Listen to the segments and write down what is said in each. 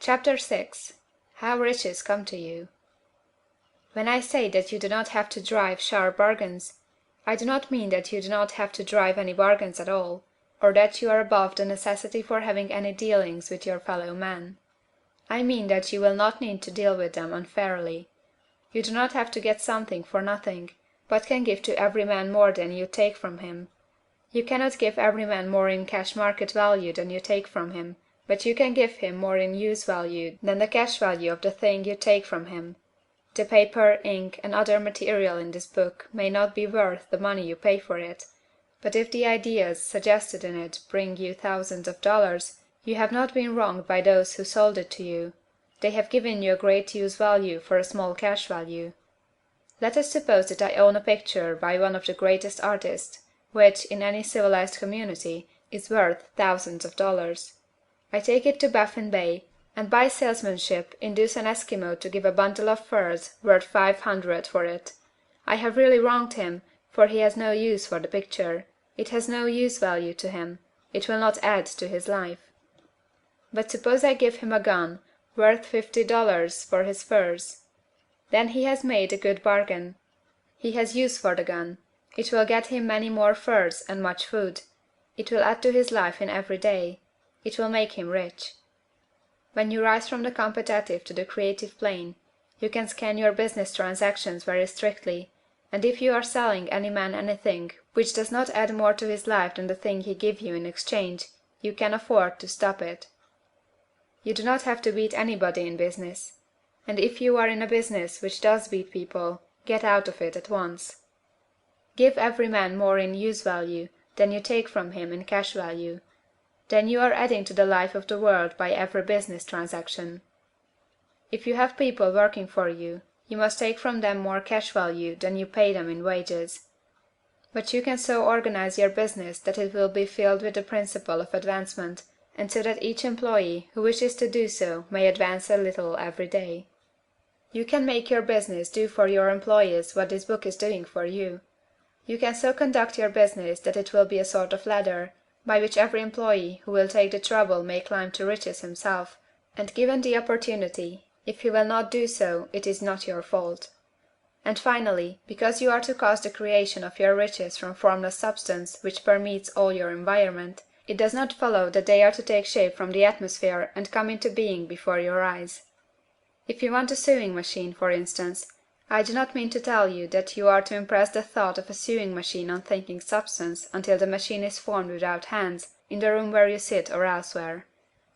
CHAPTER VI. How Riches Come to You. When I say that you do not have to drive sharp bargains, I do not mean that you do not have to drive any bargains at all, or that you are above the necessity for having any dealings with your fellow men. I mean that you will not need to deal with them unfairly. You do not have to get something for nothing, but can give to every man more than you take from him. You cannot give every man more in cash market value than you take from him, but you can give him more in use value than the cash value of the thing you take from him. The paper, ink, and other material in this book may not be worth the money you pay for it, but if the ideas suggested in it bring you thousands of dollars, you have not been wronged by those who sold it to you. They have given you a great use value for a small cash value. Let us suppose that I own a picture by one of the greatest artists, which, in any civilized community, is worth thousands of dollars. I take it to Baffin Bay, and by salesmanship induce an Eskimo to give a bundle of furs worth $500 for it. I have really wronged him, for he has no use for the picture. It has no use value to him. It will not add to his life. But suppose I give him a gun, worth $50 for his furs. Then he has made a good bargain. He has use for the gun. It will get him many more furs and much food. It will add to his life in every day. It will make him rich. When you rise from the competitive to the creative plane, you can scan your business transactions very strictly, and if you are selling any man anything which does not add more to his life than the thing he gives you in exchange, you can afford to stop it. You do not have to beat anybody in business. And if you are in a business which does beat people, get out of it at once. Give every man more in use value than you take from him in cash value. Then you are adding to the life of the world by every business transaction. If you have people working for you, you must take from them more cash value than you pay them in wages. But you can so organize your business that it will be filled with the principle of advancement, and so that each employee who wishes to do so may advance a little every day. You can make your business do for your employees what this book is doing for you. You can so conduct your business that it will be a sort of ladder, by which every employee who will take the trouble may climb to riches himself, and given the opportunity, if he will not do so, it is not your fault. And finally, because you are to cause the creation of your riches from formless substance which permeates all your environment, it does not follow that they are to take shape from the atmosphere and come into being before your eyes. If you want a sewing machine, for instance, I do not mean to tell you that you are to impress the thought of a sewing machine on thinking substance until the machine is formed without hands, in the room where you sit or elsewhere.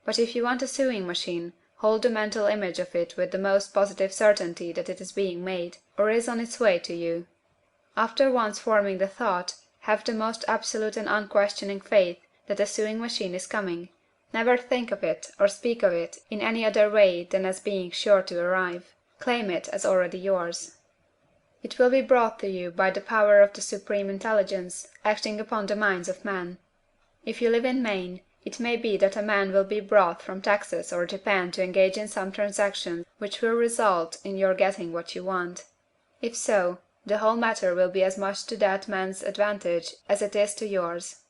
But if you want a sewing machine, hold the mental image of it with the most positive certainty that it is being made, or is on its way to you. After once forming the thought, have the most absolute and unquestioning faith that a sewing machine is coming. Never think of it or speak of it in any other way than as being sure to arrive. Claim it as already yours. It will be brought to you by the power of the Supreme Intelligence acting upon the minds of men. If you live in Maine, it may be that a man will be brought from Texas or Japan to engage in some transaction which will result in your getting what you want. If so, the whole matter will be as much to that man's advantage as it is to yours.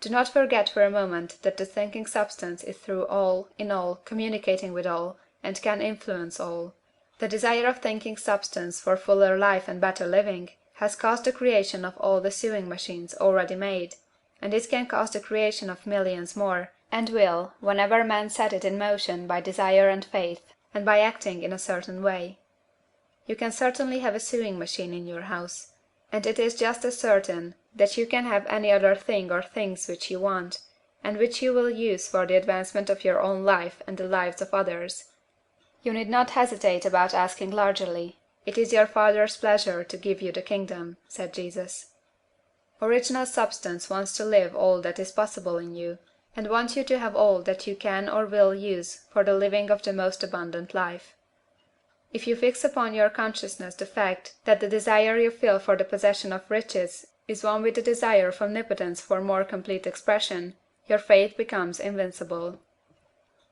Do not forget for a moment that the thinking substance is through all, in all, communicating with all, and can influence all. The desire of thinking substance for fuller life and better living has caused the creation of all the sewing machines already made, and it can cause the creation of millions more, and will, whenever men set it in motion by desire and faith, and by acting in a certain way. You can certainly have a sewing machine in your house, and it is just as certain that you can have any other thing or things which you want, and which you will use for the advancement of your own life and the lives of others. You need not hesitate about asking largely. It is your Father's pleasure to give you the kingdom, said Jesus. Original substance wants to live all that is possible in you, and wants you to have all that you can or will use for the living of the most abundant life. If you fix upon your consciousness the fact that the desire you feel for the possession of riches is one with the desire of omnipotence for more complete expression, your faith becomes invincible.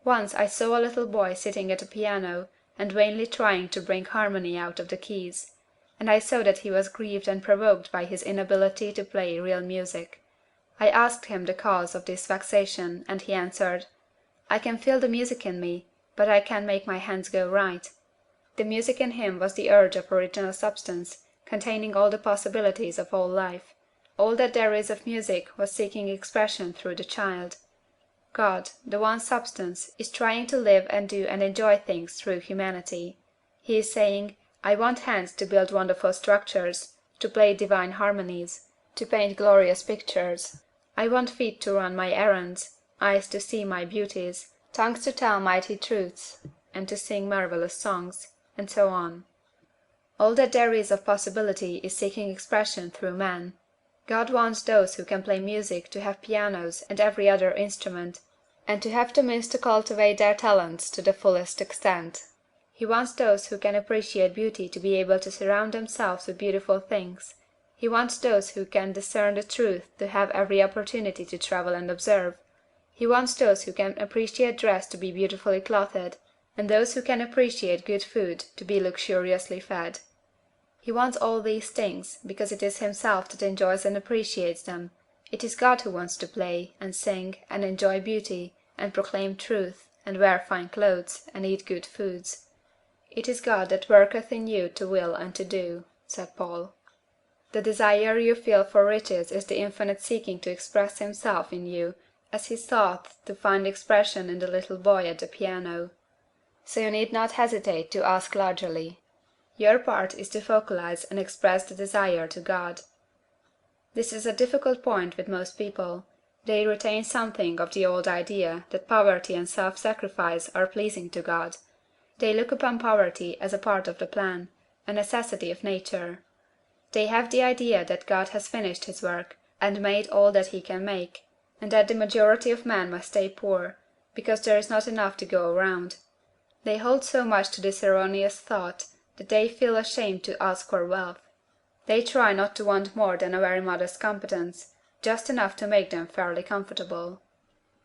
Once I saw a little boy sitting at a piano and vainly trying to bring harmony out of the keys, and I saw that he was grieved and provoked by his inability to play real music. I asked him the cause of this vexation, and he answered, "I can feel the music in me, but I can make my hands go right. The music in him was the urge of original substance, containing all the possibilities of all life. All that there is of music was seeking expression through the child. God, the one substance, is trying to live and do and enjoy things through humanity. He is saying, I want hands to build wonderful structures, to play divine harmonies, to paint glorious pictures. I want feet to run my errands, eyes to see my beauties, tongues to tell mighty truths, and to sing marvelous songs, and so on. All that there is of possibility is seeking expression through man. God wants those who can play music to have pianos and every other instrument, and to have the means to cultivate their talents to the fullest extent. He wants those who can appreciate beauty to be able to surround themselves with beautiful things. He wants those who can discern the truth to have every opportunity to travel and observe. He wants those who can appreciate dress to be beautifully clothed, and those who can appreciate good food to be luxuriously fed. He wants all these things, because it is himself that enjoys and appreciates them. It is God who wants to play, and sing, and enjoy beauty, and proclaim truth, and wear fine clothes, and eat good foods. It is God that worketh in you to will and to do, said Paul. The desire you feel for riches is the infinite seeking to express himself in you, as he sought to find expression in the little boy at the piano. So you need not hesitate to ask largely. Your part is to focalize and express the desire to God. This is a difficult point with most people. They retain something of the old idea that poverty and self-sacrifice are pleasing to God. They look upon poverty as a part of the plan, a necessity of nature. They have the idea that God has finished his work, and made all that he can make, and that the majority of men must stay poor, because there is not enough to go around. They hold so much to this erroneous thought that they feel ashamed to ask for wealth. They try not to want more than a very modest competence, just enough to make them fairly comfortable.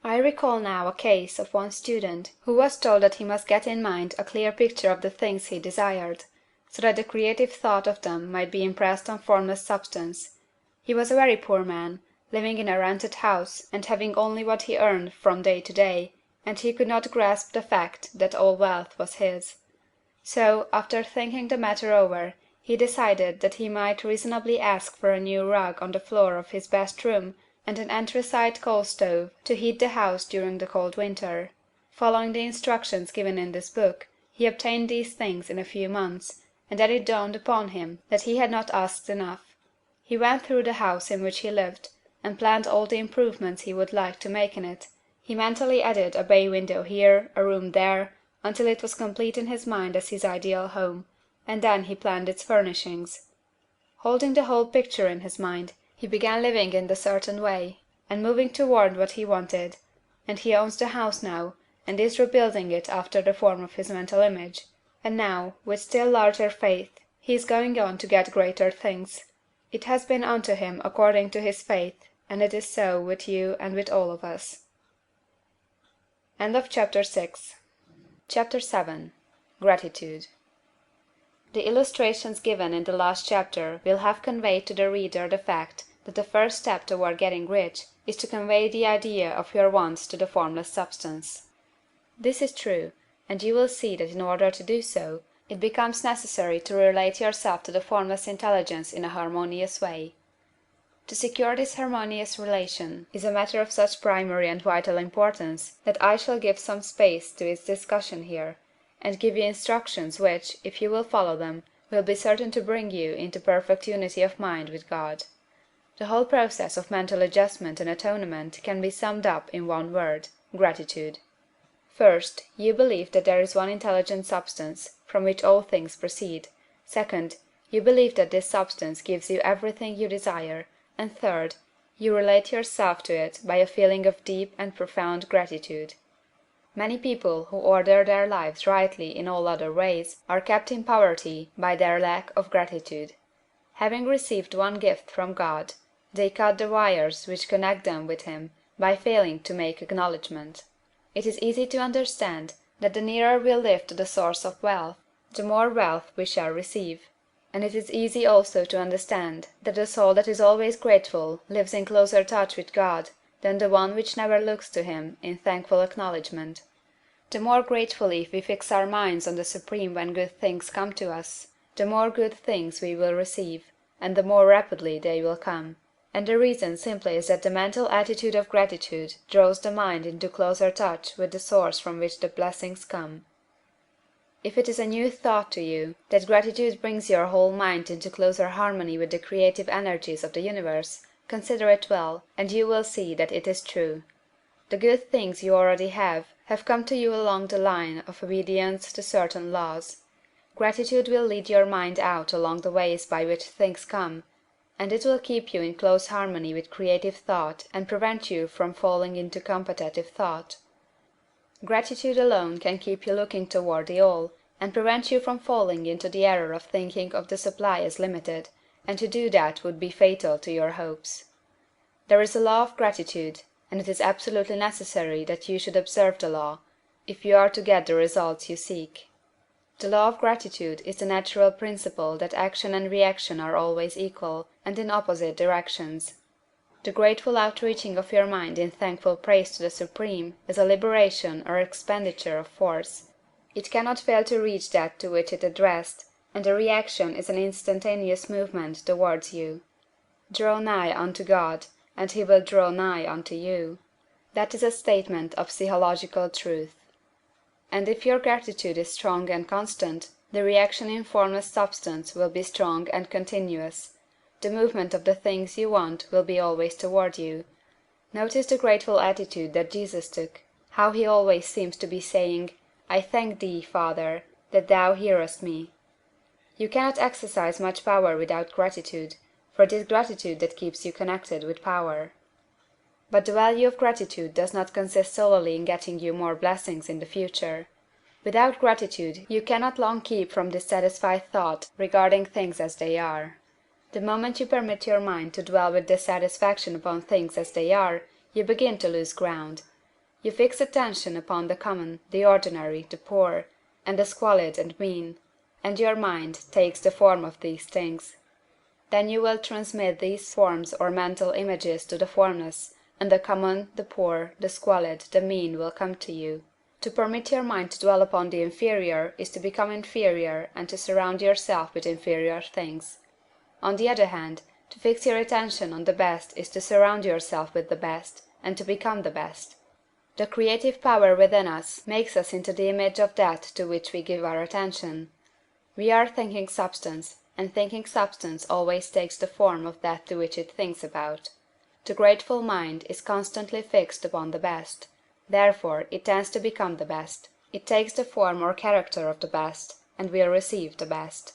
I recall now a case of one student who was told that he must get in mind a clear picture of the things he desired, so that the creative thought of them might be impressed on formless substance. He was a very poor man, living in a rented house, and having only what he earned from day to day, and he could not grasp the fact that all wealth was his. So, after thinking the matter over, he decided that he might reasonably ask for a new rug on the floor of his best room and an anthracite coal stove to heat the house during the cold winter. Following the instructions given in this book, he obtained these things in a few months, and then it dawned upon him that he had not asked enough. He went through the house in which he lived, and planned all the improvements he would like to make in it. He mentally added a bay window here, a room there, until it was complete in his mind as his ideal home, and then he planned its furnishings. Holding the whole picture in his mind, he began living in the certain way, and moving toward what he wanted, and he owns the house now, and is rebuilding it after the form of his mental image, and now, with still larger faith, he is going on to get greater things. It has been unto him according to his faith, and it is so with you and with all of us. End of chapter 6. Chapter 7. Gratitude. The illustrations given in the last chapter will have conveyed to the reader the fact that the first step toward getting rich is to convey the idea of your wants to the formless substance. This is true, and you will see that in order to do so, it becomes necessary to relate yourself to the formless intelligence in a harmonious way. To secure this harmonious relation is a matter of such primary and vital importance that I shall give some space to its discussion here, and give you instructions which, if you will follow them, will be certain to bring you into perfect unity of mind with God. The whole process of mental adjustment and atonement can be summed up in one word: gratitude. First, you believe that there is one intelligent substance, from which all things proceed. Second, you believe that this substance gives you everything you desire. And third, you relate yourself to it by a feeling of deep and profound gratitude. Many people who order their lives rightly in all other ways are kept in poverty by their lack of gratitude. Having received one gift from God, they cut the wires which connect them with him by failing to make acknowledgment. It is easy to understand that the nearer we live to the source of wealth, the more wealth we shall receive. And it is easy also to understand that the soul that is always grateful lives in closer touch with God than the one which never looks to him in thankful acknowledgment. The more gratefully we fix our minds on the Supreme when good things come to us, the more good things we will receive, and the more rapidly they will come. And the reason simply is that the mental attitude of gratitude draws the mind into closer touch with the source from which the blessings come. If it is a new thought to you that gratitude brings your whole mind into closer harmony with the creative energies of the universe, consider it well, and you will see that it is true. The good things you already have come to you along the line of obedience to certain laws. Gratitude will lead your mind out along the ways by which things come, and it will keep you in close harmony with creative thought and prevent you from falling into competitive thought. Gratitude alone can keep you looking toward the All, and prevent you from falling into the error of thinking of the supply as limited, and to do that would be fatal to your hopes. There is a law of gratitude, and it is absolutely necessary that you should observe the law, if you are to get the results you seek. The law of gratitude is the natural principle that action and reaction are always equal, and in opposite directions. The grateful outreaching of your mind in thankful praise to the Supreme is a liberation or expenditure of force. It cannot fail to reach that to which it addressed, and the reaction is an instantaneous movement towards you. Draw nigh unto God, and he will draw nigh unto you. That is a statement of psychological truth. And if your gratitude is strong and constant, the reaction in formless substance will be strong and continuous. The movement of the things you want will be always toward you. Notice the grateful attitude that Jesus took, how he always seems to be saying, I thank thee, Father, that thou hearest me. You cannot exercise much power without gratitude, for it is gratitude that keeps you connected with power. But the value of gratitude does not consist solely in getting you more blessings in the future. Without gratitude you cannot long keep from dissatisfied thought regarding things as they are. The moment you permit your mind to dwell with dissatisfaction upon things as they are, you begin to lose ground. You fix attention upon the common, the ordinary, the poor, and the squalid and mean, and your mind takes the form of these things. Then you will transmit these forms or mental images to the formless, and the common, the poor, the squalid, the mean will come to you. To permit your mind to dwell upon the inferior is to become inferior and to surround yourself with inferior things. On the other hand, to fix your attention on the best is to surround yourself with the best, and to become the best. The creative power within us makes us into the image of that to which we give our attention. We are thinking substance, and thinking substance always takes the form of that to which it thinks about. The grateful mind is constantly fixed upon the best, therefore it tends to become the best. It takes the form or character of the best, and will receive the best.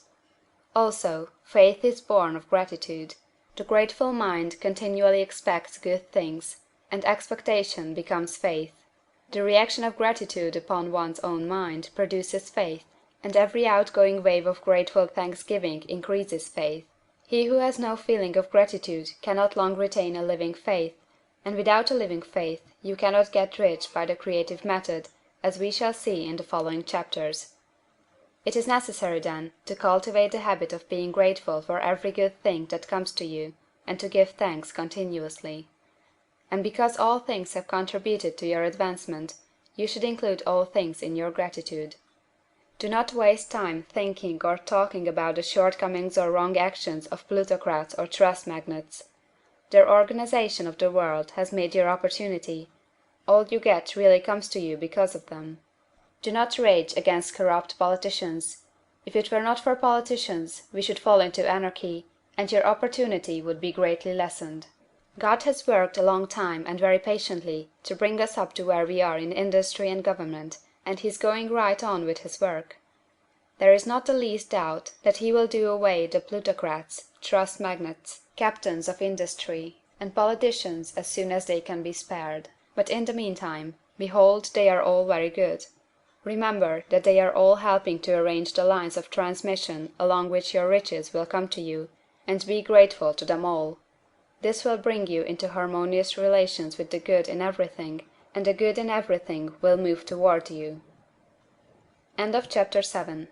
Also, faith is born of gratitude. The grateful mind continually expects good things, and expectation becomes faith. The reaction of gratitude upon one's own mind produces faith, and every outgoing wave of grateful thanksgiving increases faith. He who has no feeling of gratitude cannot long retain a living faith, and without a living faith you cannot get rich by the creative method, as we shall see in the following chapters. It is necessary, then, to cultivate the habit of being grateful for every good thing that comes to you, and to give thanks continuously. And because all things have contributed to your advancement, you should include all things in your gratitude. Do not waste time thinking or talking about the shortcomings or wrong actions of plutocrats or trust magnates. Their organization of the world has made your opportunity. All you get really comes to you because of them. Do not rage against corrupt politicians. If it were not for politicians, we should fall into anarchy, and your opportunity would be greatly lessened. God has worked a long time and very patiently to bring us up to where we are in industry and government, and he is going right on with his work. There is not the least doubt that he will do away the plutocrats, trust magnates, captains of industry, and politicians as soon as they can be spared. But in the meantime, behold, they are all very good. Remember that they are all helping to arrange the lines of transmission along which your riches will come to you, and be grateful to them all. This will bring you into harmonious relations with the good in everything, and the good in everything will move toward you. End of chapter 7.